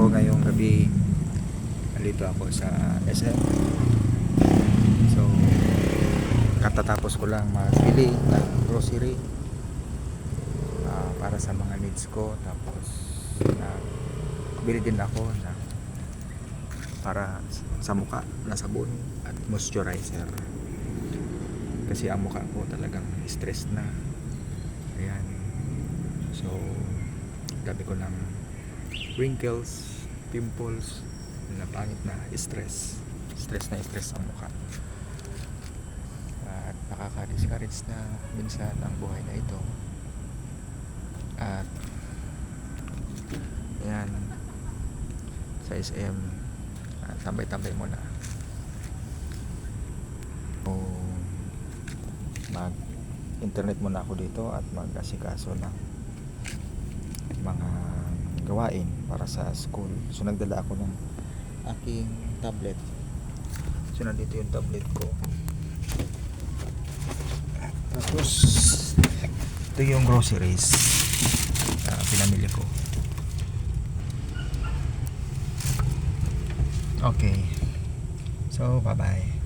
ngayong gabi, nandito ako sa SM. So katatapos ko lang magbili ng grocery para sa mga needs ko. Tapos bili din ako na para sa mukha na sabon at moisturizer, kasi ang mukha ko talagang stress na. Ayan. So gabi ko ng wrinkles, pimples na pangit na stress ang mukha. At nakaka-discourage na minsan ang buhay na ito. At ayan, sa SM tambay-tambay muna. So mag-internet muna ako dito at mag-asikaso ng mga gawain para sa school. So nagdala ako ng aking tablet. So nandito yung tablet ko. Tapos ito yung groceries pinamili ko. Okay. So bye bye.